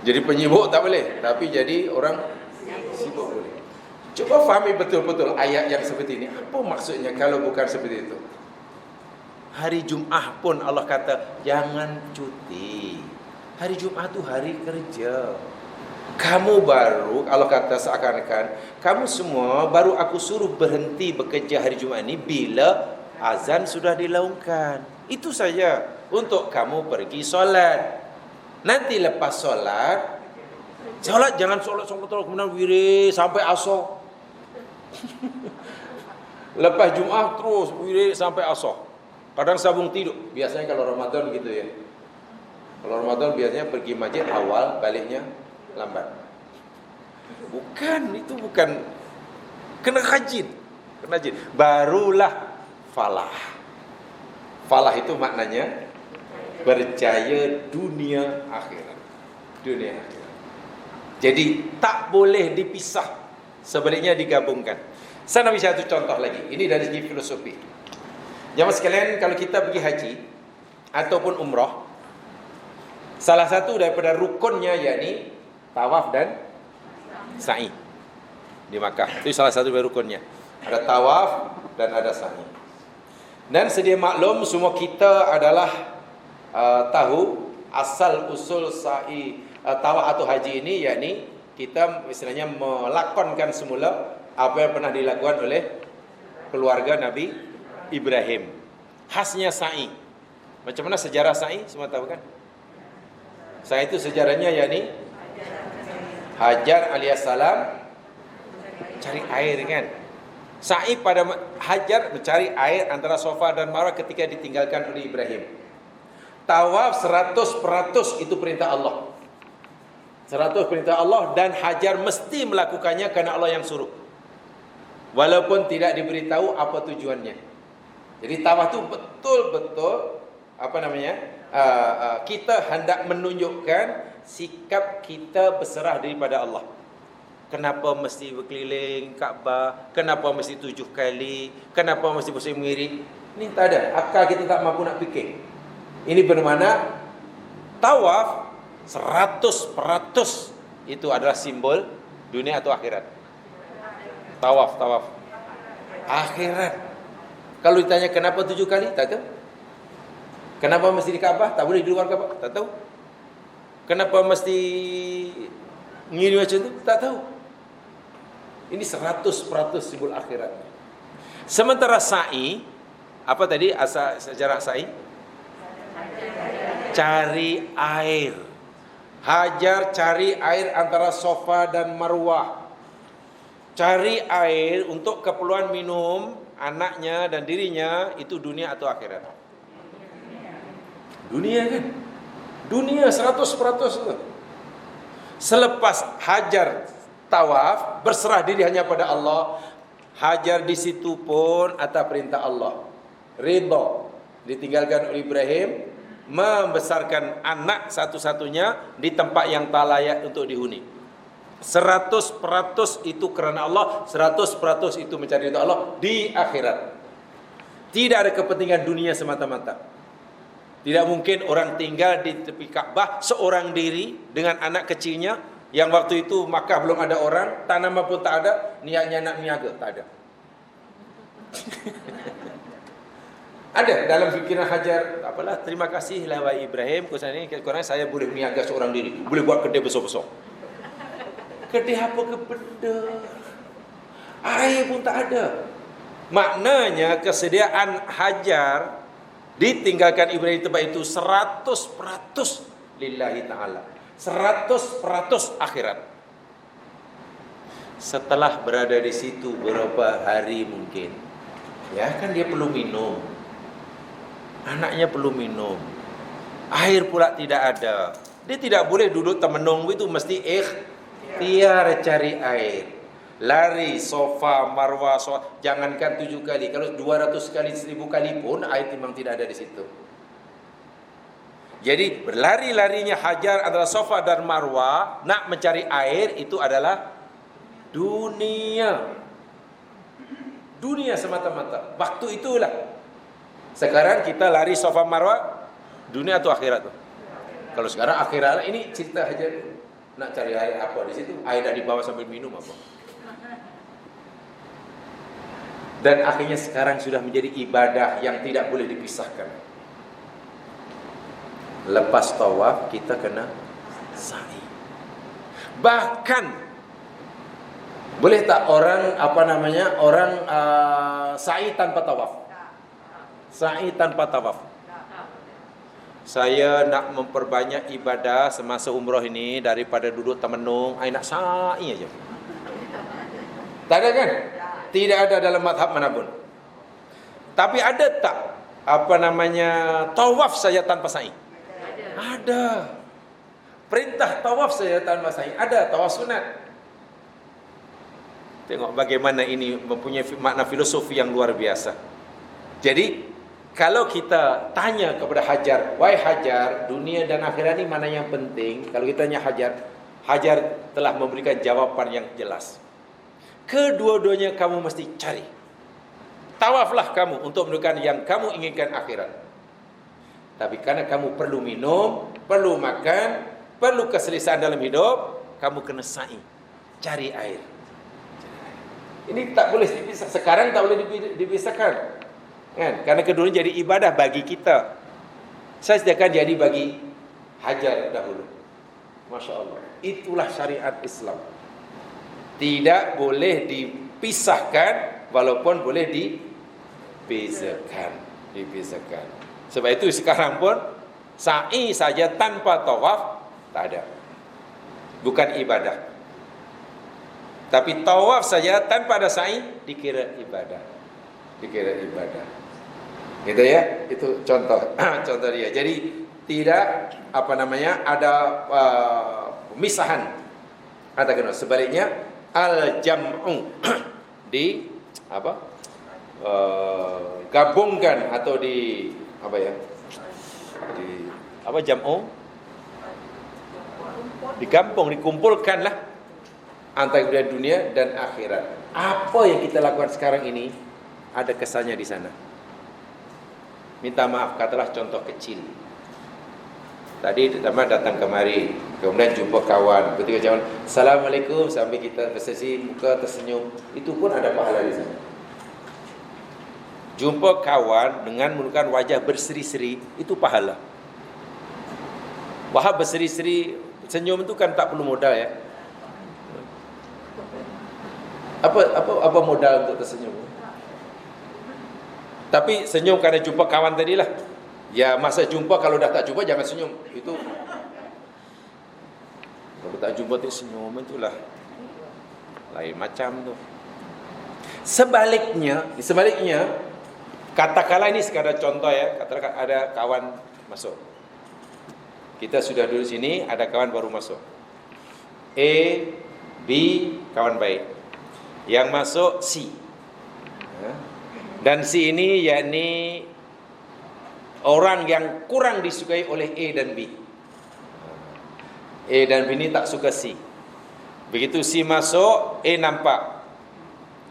Jadi penyibuk tak boleh, tapi jadi orang sibuk boleh. Coba fahami betul-betul ayat yang seperti ini. Apa maksudnya kalau bukan seperti itu? Hari Jumaat pun Allah kata jangan cuti. Hari Jumaat itu hari kerja. Kamu baru, Allah kata seakan-akan kamu semua baru aku suruh berhenti bekerja hari Jumaat ini bila azan sudah dilaungkan. Itu saja untuk kamu pergi solat. Nanti lepas solat jangan solat kemudian wirid sampai asar. Lepas Jumaat terus wirid sampai asar. Kadang sabung tidur. Biasanya kalau Ramadan gitu ya. Kalau Ramadan biasanya pergi masjid awal, baliknya lambat. Itu bukan. Kena rajin. Barulah falah. Falah itu maknanya berjaya dunia akhirat. Dunia akhirat. Jadi tak boleh dipisah. Sebaliknya digabungkan. Saya nak bagi satu contoh lagi. Ini dari segi filosofi. Jemaah sekalian, kalau kita pergi haji ataupun umrah, salah satu daripada rukunnya yakni tawaf dan sa'i di Makkah. Itu salah satu dari rukunnya. Ada tawaf dan ada sa'i. Dan sedia maklum semua kita adalah tahu asal usul sa'i tawaf atau haji ini yakni kita istilahnya melakonkan semula apa yang pernah dilakukan oleh keluarga Nabi Ibrahim. Khasnya sa'i. Macam mana sejarah sa'i? Semua tahu kan? Sa'i itu sejarahnya yakni Hajar alaihissalam cari air kan. Sa'i pada Hajar mencari air antara Safa dan Marwah ketika ditinggalkan oleh Ibrahim. Tawaf 100% itu perintah Allah. 100 perintah Allah dan Hajar mesti melakukannya kerana Allah yang suruh. Walaupun tidak diberitahu apa tujuannya. Jadi tawaf itu betul-betul kita hendak menunjukkan sikap kita berserah daripada Allah. Kenapa mesti berkeliling Kaabah? Kenapa mesti 7 kali? Kenapa mesti pusing mengiring? Ini tak ada. Akal kita tak mampu nak fikir. Ini bermakna tawaf 100% itu adalah simbol dunia atau akhirat. Tawaf akhirat. Kalau ditanya kenapa 7 kali, tak tahu. Kenapa mesti di Kaabah? Tak boleh di luar Kaabah? Tak tahu. Kenapa mesti ngiri macam tu? Tak tahu. Ini 100% simbol akhirat. Sementara sa'i, apa tadi asal sejarah sa'i? Cari air. Hajar cari air antara Safa dan Marwah. Cari air untuk keperluan minum anaknya dan dirinya, itu dunia atau akhirat? Dunia kan? Dunia 100% itu. Selepas Hajar tawaf, berserah diri hanya pada Allah. Hajar di situ pun atas perintah Allah. Ridha, ditinggalkan oleh Ibrahim, membesarkan anak satu-satunya di tempat yang tak layak untuk dihuni. 100% itu kerana Allah, 100% itu mencari ridha Allah di akhirat. Tidak ada kepentingan dunia semata-mata. Tidak mungkin orang tinggal di tepi Kaabah seorang diri dengan anak kecilnya, yang waktu itu Makkah belum ada orang, tanaman pun tak ada, niatnya nak niaga, tak ada. Ada dalam fikiran Hajar, apalah, terima kasih lah wahai Ibrahim, kurang saya boleh niaga seorang diri, boleh buat kedai besar-besar. Kedai apa ke benda? Air pun tak ada. Maknanya kesediaan Hajar ditinggalkan Ibrahim tempat itu 100% lillahi ta'ala. 100% akhirat. Setelah berada di situ beberapa hari mungkin, ya kan dia perlu minum, anaknya perlu minum, air pula tidak ada. Dia tidak boleh duduk termenung itu, mesti ikhtiar cari air. Lari Safa Marwah, jangankan 7 kali, kalau 200 kali 1000 kali pun air memang tidak ada di situ. Jadi berlari-larinya Hajar antara Safa dan Marwah nak mencari air, itu adalah dunia. Dunia semata-mata. Waktu itulah. Sekarang kita lari Safa Marwah, dunia atau akhirat tu? Kalau sekarang akhirat, ini cerita Hajar nak cari air apa di situ? Air dah dibawa sambil minum apa? Dan akhirnya sekarang sudah menjadi ibadah yang tidak boleh dipisahkan. Lepas tawaf kita kena sa'i. Bahkan boleh tak orang sa'i tanpa tawaf? Sa'i tanpa tawaf. Saya nak memperbanyak ibadah semasa umrah ini daripada duduk termenung, saya nak sa'i aja. Tak ada kan? Tidak ada dalam mazhab manapun. Tapi ada tak tawaf saja tanpa sa'i? Ada. Perintah tawaf saja tanpa sa'i. Ada tawaf sunat. Tengok bagaimana ini mempunyai makna filosofi yang luar biasa. Jadi kalau kita tanya kepada Hajar, wahai Hajar, dunia dan akhirat ini mana yang penting? Kalau kita tanya Hajar, Hajar telah memberikan jawapan yang jelas. Kedua-duanya kamu mesti cari. Tawaflah kamu untuk menentukan yang kamu inginkan akhirat. Tapi karena kamu perlu minum, perlu makan, perlu keselesaan dalam hidup, kamu kena sa'i, cari air. Ini tak boleh dipisah. Sekarang tak boleh dipisahkan, kan? Karena keduanya jadi ibadah bagi kita. Saya sediakan jadi bagi Hajar dahulu. Masya Allah. Itulah syariat Islam. Tidak boleh dipisahkan, walaupun boleh dipisahkan. Sebab itu sekarang pun sa'i saja tanpa tawaf tak ada. Bukan ibadah. Tapi tawaf saja tanpa ada sa'i dikira ibadah. Gitu ya? Itu contoh contoh dia. Jadi tidak ada pemisahan. Katakan sebaliknya al-jam'u gabungkan atau jam'u dikumpulkanlah antara dunia dan akhirat. Apa yang kita lakukan sekarang ini ada kesannya di sana. Minta maaf, katalah contoh kecil. Tadi pertama datang kemari, kemudian jumpa kawan, ketika kawan Assalamualaikum, sampai kita bersesi muka tersenyum, itu pun ada pahala di sana. Jumpa kawan dengan menunjukkan wajah berseri-seri, itu pahala. Wahab berseri-seri, senyum itu kan tak perlu modal ya. Apa modal untuk tersenyum? Tapi senyum karena jumpa kawan tadilah. Ya masa jumpa, kalau dah tak jumpa jangan senyum. Itu kalau tak jumpa tu senyum, itulah lain macam tu. Sebaliknya katakanlah ini sekadar contoh ya, katakan ada kawan masuk. Kita sudah duduk sini, ada kawan baru masuk. A, B, kawan baik. Yang masuk C. Dan C ini yakni orang yang kurang disukai oleh A dan B. A dan B ini tak suka C. Begitu C masuk, A nampak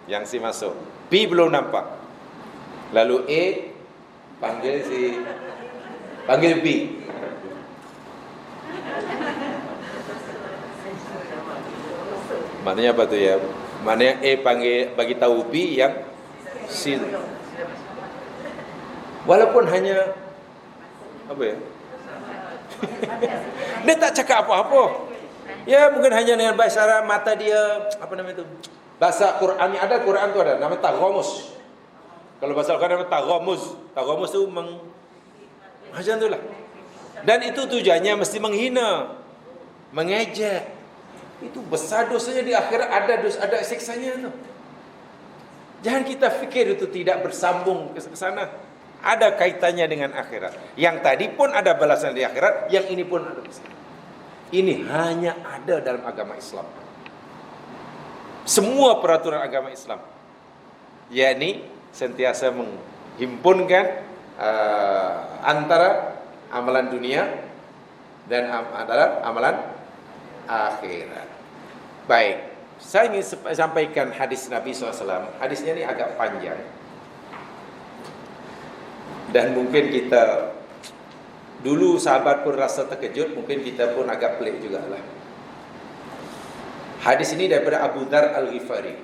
yang C masuk, B belum nampak. Lalu A panggil B. Maknanya apa tu ya? Maknanya A bagi tahu B yang C. Walaupun hanya apa ya? Dia tak cakap apa-apa. Ya mungkin hanya dengan bahasa mata dia, apa namanya itu? Bahasa Quran, ada Quran tu ada, namanya taghamus. Kalau bahasa Al-Quran namanya taghamus. Taghamus tu macam itulah. Dan itu tujuannya mesti menghina, mengejek. Itu besar dosanya di akhirat, ada siksanya tu. Jangan kita fikir itu tidak bersambung ke sana. Ada kaitannya dengan akhirat. Yang tadi pun ada balasan di akhirat, yang ini pun ada balasan. Ini hanya ada dalam agama Islam. Semua peraturan agama Islam, yakni sentiasa menghimpunkan antara amalan dunia dan amalan akhirat. Baik, saya ingin sampaikan hadis Nabi SAW. Hadisnya ini agak panjang, dan mungkin kita dulu sahabat pun rasa terkejut, mungkin kita pun agak pelik jugalah. Hadis ini daripada Abu Dzar Al-Ghifari,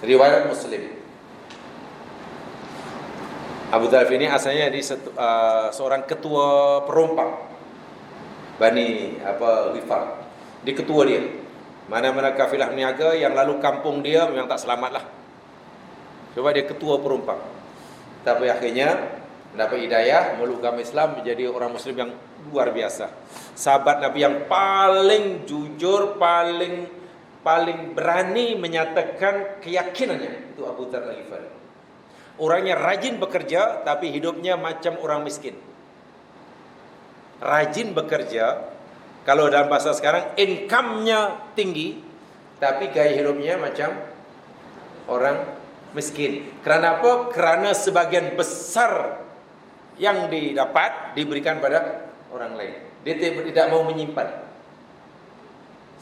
riwayat Muslim. Abu Dzar ini asalnya di seorang ketua perompak Bani Ghifar. Dia ketua dia. Mana-mana kafilah berniaga yang lalu kampung dia memang tak selamatlah. Sebab dia ketua perompak. Tapi akhirnya mendapat hidayah, meluk agama Islam, menjadi orang Muslim yang luar biasa. Sahabat Nabi yang paling jujur, paling berani menyatakan keyakinannya, itu Abu Dzar Al-Ghifari. Orangnya rajin bekerja, tapi hidupnya macam orang miskin. Rajin bekerja, kalau dalam bahasa sekarang income-nya tinggi, tapi gaya hidupnya macam orang miskin. Kerana apa? Kerana sebagian besar yang didapat diberikan pada orang lain. Dia tidak mau menyimpan.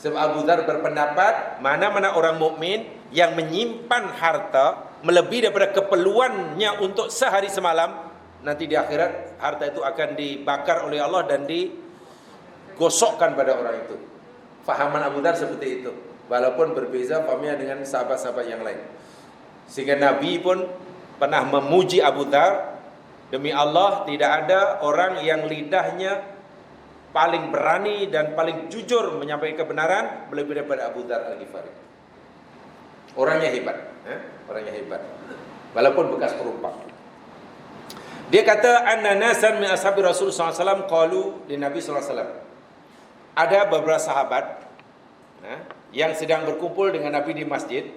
Sebab Abu Dzar berpendapat, mana-mana orang mukmin yang menyimpan harta melebihi daripada keperluannya untuk sehari semalam, nanti di akhirat harta itu akan dibakar oleh Allah dan digosokkan pada orang itu. Fahaman Abu Dzar seperti itu. Walaupun berbeza fahamnya dengan sahabat-sahabat yang lain. Sehingga Nabi pun pernah memuji Abu Dzar, demi Allah tidak ada orang yang lidahnya paling berani dan paling jujur menyampaikan kebenaran lebih daripada Abu Dzar Al-Ghifari. Orangnya hebat, orangnya hebat. Walaupun bekas perompak. Dia kata, anna nasan min ashabi Rasul SAW qalu li Nabi SAW. Ada beberapa sahabat yang sedang berkumpul dengan Nabi di masjid.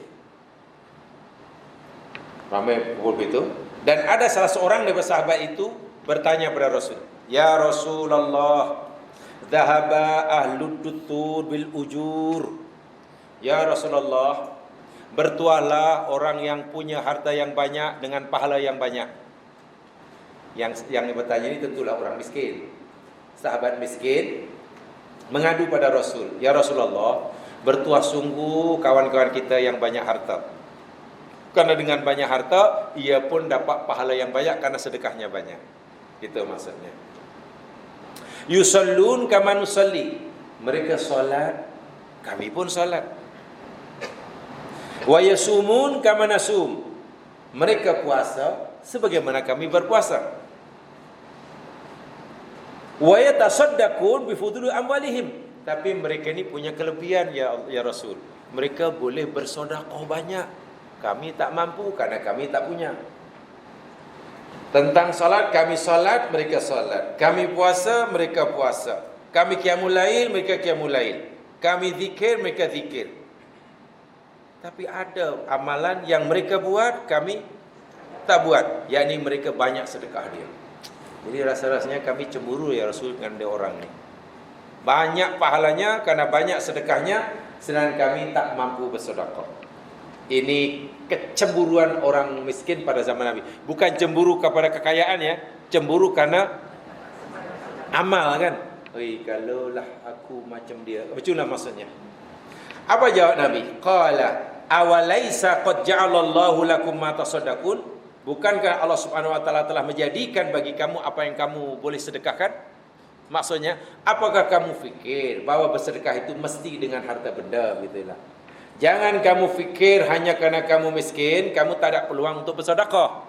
Ramai kumpul itu. Dan ada salah seorang dari sahabat itu bertanya kepada Rasul, ya Rasulullah, dhahaba ahlud dutur bil ujur. Ya Rasulullah, bertuahlah orang yang punya harta yang banyak dengan pahala yang banyak. Yang bertanya ini tentulah orang miskin. Sahabat miskin mengadu pada Rasul, ya Rasulullah, Bertuah sungguh kawan-kawan kita yang banyak harta. Karena dengan banyak harta, ia pun dapat pahala yang banyak karena sedekahnya banyak. Itu maksudnya. Yusallun kama nusalli. Mereka solat, kami pun solat. Wa yasumun kama nasum. Mereka puasa sebagaimana kami berpuasa. Wa yatasaddaqun bi fuduli amwalihim. Tapi mereka ni punya kelebihan ya Rasul. Mereka boleh bersedekah banyak. Kami tak mampu karena kami tak punya. Tentang solat, kami solat, mereka solat. Kami puasa, mereka puasa. Kami qiyamul lail, mereka qiyamul lail. Kami zikir, mereka zikir. Tapi ada amalan yang mereka buat, kami tak buat. Yakni mereka banyak sedekah dia. Jadi rasa-rasanya kami cemburu ya Rasul dengan dia orang ni. Banyak pahalanya karena banyak sedekahnya, sedangkan kami tak mampu bersedekah. Ini kecemburuan orang miskin pada zaman Nabi. Bukan cemburu kepada kekayaan ya, cemburu karena amal kan. Oi, kalaulah aku macam dia. Begitulah maksudnya. Apa jawab Nabi? Qala awalaisa qad ja'alallahu lakum ma tasaddaqun? Bukankah Allah Subhanahu wa taala telah menjadikan bagi kamu apa yang kamu boleh sedekahkan? Maksudnya, apakah kamu fikir bahwa bersedekah itu mesti dengan harta benda gitulah. Jangan kamu fikir hanya kerana kamu miskin, kamu tak ada peluang untuk bersedekah.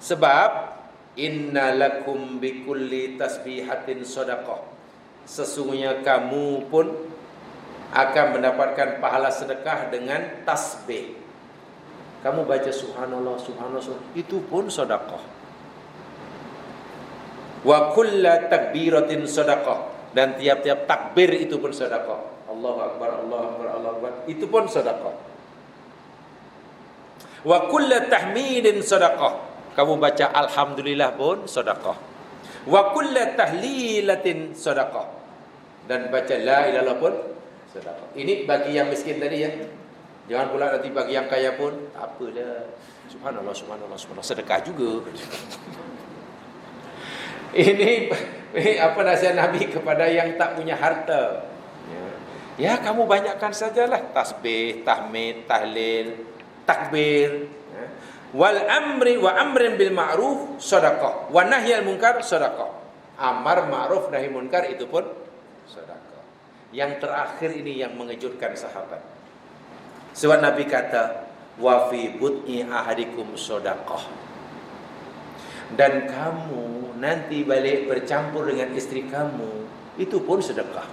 Sebab inna lakum bikulli tasbihatin sedekah. Sesungguhnya kamu pun akan mendapatkan pahala sedekah dengan tasbih. Kamu baca subhanallah, subhanallah, itu pun sedekah. Wa kullu takbiratin sedekah, dan tiap-tiap takbir itu pun sedekah. Allahu akbar, Allahu akbar, Allahu akbar, itu pun sedekah. Wa kullu tahmidin sedekah. Kamu baca alhamdulillah pun sedekah. Wa kullu tahlilatin sedekah. Dan baca la ilaha illallah pun sedekah. Ini bagi yang miskin tadi ya. Jangan pula nanti bagi yang kaya pun tak apalah. Subhanallah, subhanallah, subhanallah, sedekah juga. Ini apa nasihat Nabi kepada yang tak punya harta. Ya, kamu banyakkan sajalah tasbih, tahmid, tahlil, takbir. Wal amri wa amrin bil ma'ruf sedekah, wa nahyal munkar sedekah. Amar ma'ruf nahi munkar itu pun sedekah. Yang terakhir ini yang mengejutkan sahabat. Sebab Nabi kata, wa fi bud'i ahadikum sedekah. Dan kamu nanti balik bercampur dengan istri kamu, itu pun sedekah.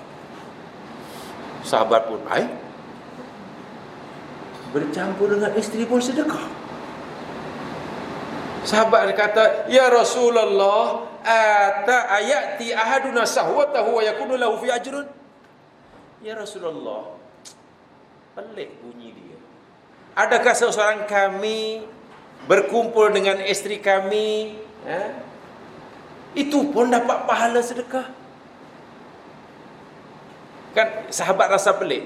Sahabat pun, bercampur dengan istri pun sedekah. Sahabat kata, ya Rasulullah, ayati ahaduna sahwatahu wa yakunu lahu fi ajrun. Ya Rasulullah, pelik bunyi dia. Adakah seseorang kami berkumpul dengan istri kami, itu pun dapat pahala sedekah? Kan sahabat rasa pelik.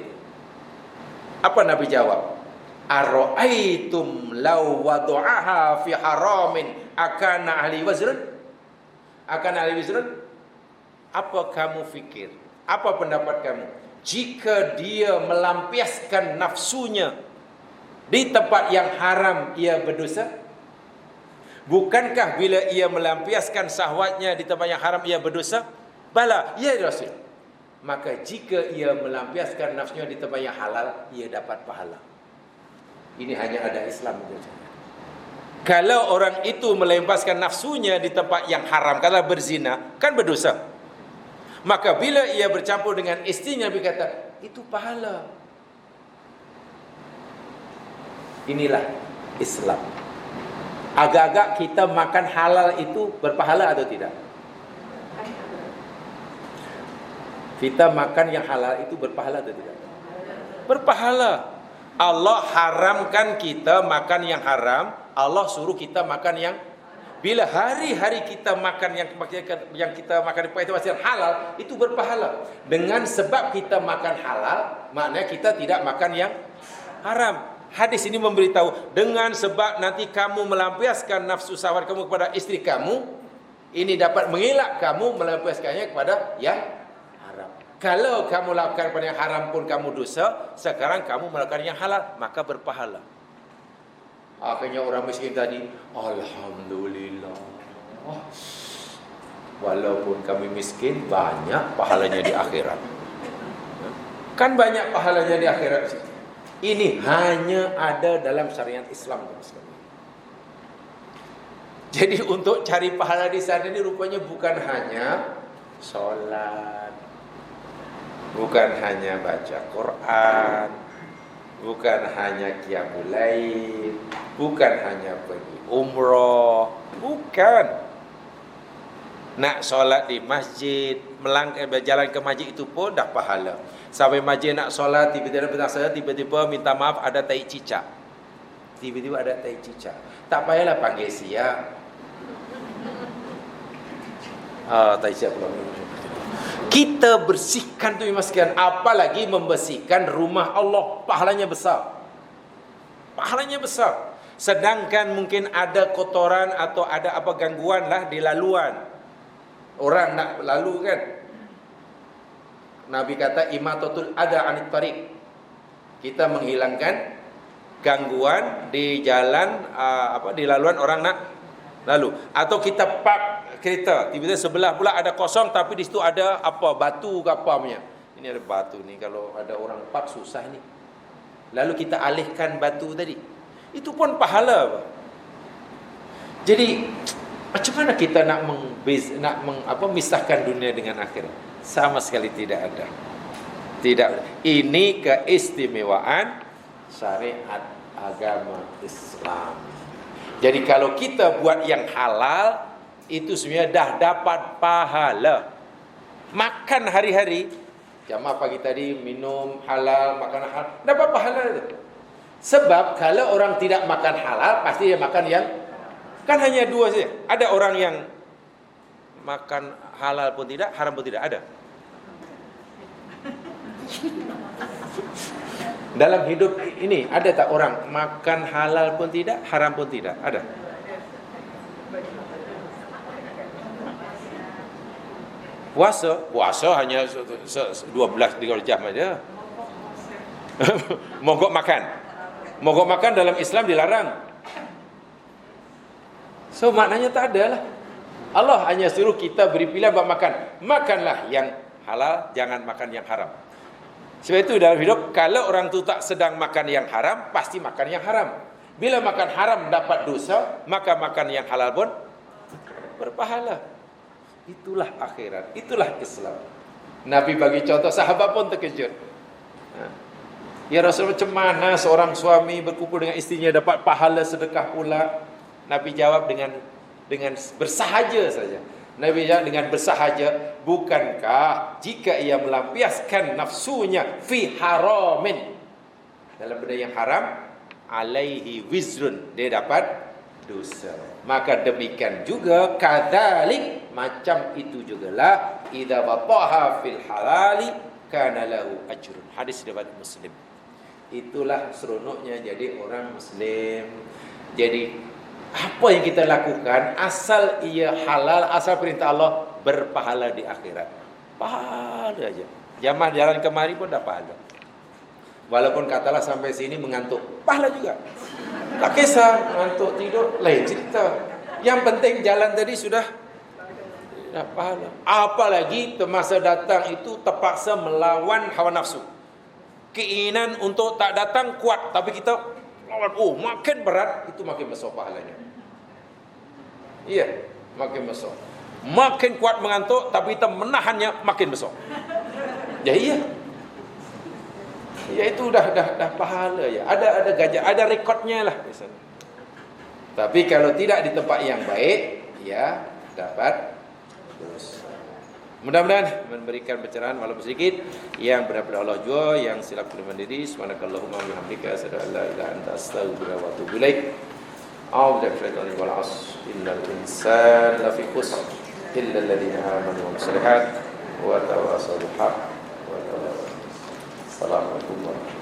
Apa Nabi jawab? Ara'aitum law wadu'aha fi haramin akana ahli wazrun? Akana ahli wazrun? Apa kamu fikir? Apa pendapat kamu? Jika dia melampiaskan nafsunya di tempat yang haram, ia berdosa? Bukankah bila ia melampiaskan syahwatnya di tempat yang haram, ia berdosa? Bala, ya Rasul. Maka jika ia melampiaskan nafsunya di tempat yang halal, ia dapat pahala. Ini hanya ada Islam. Kalau orang itu melampiaskan nafsunya di tempat yang haram, kalau berzina, kan berdosa. Maka bila ia bercampur dengan istrinya, Nabi kata, itu pahala. Inilah Islam. Agak-agak kita makan halal itu berpahala atau tidak? Kita makan yang halal itu berpahala atau tidak? Berpahala. Allah haramkan kita makan yang haram, Allah suruh kita makan yang, bila hari-hari kita makan yang kita makan itu masih halal, itu berpahala. Dengan sebab kita makan halal, maknanya kita tidak makan yang haram. Hadis ini memberitahu, dengan sebab nanti kamu melampiaskan nafsu syahwat kamu kepada istri kamu, ini dapat mengelak kamu melampiaskannya kepada yang haram. Kalau kamu lakukan pada yang haram pun kamu dosa, sekarang kamu melakukan yang halal, maka berpahala. Akhirnya orang miskin tadi, alhamdulillah, walaupun kami miskin, banyak pahalanya di akhirat. Kan banyak pahalanya di akhirat. Ini hanya ada dalam syariat Islam. Jadi untuk cari pahala di sana ini rupanya bukan hanya sholat, bukan hanya baca Quran, bukan hanya qiyamul lail, bukan hanya pergi umrah, bukan. Nak solat di masjid, berjalan ke masjid itu pun dah pahala. Sampai masjid nak solat, tiba-tiba minta maaf ada tai cicak. Tiba-tiba ada tai cicak. Tak payahlah panggil siap. Tai cicak pula. Kita bersihkan tu sekalian, apalagi membersihkan rumah Allah, pahalanya besar. Pahalanya besar. Sedangkan mungkin ada kotoran atau ada apa gangguan lah di laluan. Orang nak lalu kan. Nabi kata imatatul ada anit tariq. Kita menghilangkan gangguan di jalan di laluan orang nak lalu. Atau kita park kereta, tiba-tiba sebelah pula ada kosong tapi di situ ada apa batu ke apa punya. Ini ada batu ni, kalau ada orang park susah ni. Lalu kita alihkan batu tadi. Itu pun pahala. Jadi macam mana kita nak memisahkan dunia dengan akhirat? Sama sekali tidak ada. Tidak. Ini keistimewaan syariat agama Islam. Jadi kalau kita buat yang halal, itu sebenarnya dah dapat pahala. Makan hari-hari, jamaah pagi tadi minum halal, makan halal, dapat pahala itu. Sebab kalau orang tidak makan halal, pasti dia makan yang, kan hanya dua saja. Ada orang yang makan halal pun tidak, haram pun tidak, ada. Dalam hidup ini ada tak orang makan halal pun tidak, haram pun tidak? Ada. Puasa hanya 12-13 jam aja. Mogok makan dalam Islam dilarang. So maknanya tak ada lah. Allah hanya suruh kita beri pilihan buat makan. Makanlah yang halal, jangan makan yang haram. Sebab itu dalam hidup, kalau orang tu tak sedang makan yang haram, pasti makan yang haram. Bila makan haram dapat dosa, maka makan yang halal pun berpahala. Itulah akhirat, itulah Islam. Nabi bagi contoh, sahabat pun terkejut. Ya Rasul, macam mana seorang suami berkumpul dengan istrinya dapat pahala sedekah pula? Nabi jawab dengan bersahaja saja. Nabi jawab dengan bersahaja, bukankah jika ia melampiaskan nafsunya fi haramin, dalam benda yang haram, alaihi wizrun, dia dapat dosa. Maka demikian juga kadzalik, macam itu jugalah idza wataha fil halali kana lahu ajrun. Hadis riwayat Muslim. Itulah seronoknya jadi orang Muslim. Jadi apa yang kita lakukan, asal ia halal, asal perintah Allah, berpahala di akhirat. Pahala aja. Jamaah jalan kemari pun dah pahala. Walaupun katalah sampai sini mengantuk, pahala juga. Tak kisah, mengantuk tidur, lain cerita. Yang penting jalan tadi sudah pahala. Apalagi masa datang itu terpaksa melawan hawa nafsu. Keinginan untuk tak datang kuat, tapi kita lawan, makin berat, itu makin besar pahalanya. Iya, makin besar. Makin kuat mengantuk, tapi kita menahannya, makin besar. Ya iya. Ya itu dah pahala ya. Ada gajah, ada rekodnya lah misalnya. Tapi kalau tidak di tempat yang baik, ya dapat dosa. Mudah-mudahan memberikan pencerahan walaupun sedikit yang benar-benar Allah jua, yang silap kena mandiri. Subhanakallahumma wa bihamdika asyhadu an la ilaha illa anta astaghfiruka wa atubu ilaik. A'udzu billahi wal 'asr innal insana lafi khusr illa alladziina aamanu wa 'amilus shalihaati wa tawassaw bil haqq wa tawassaw. Assalamualaikum warahmatullahi wabarakatuh.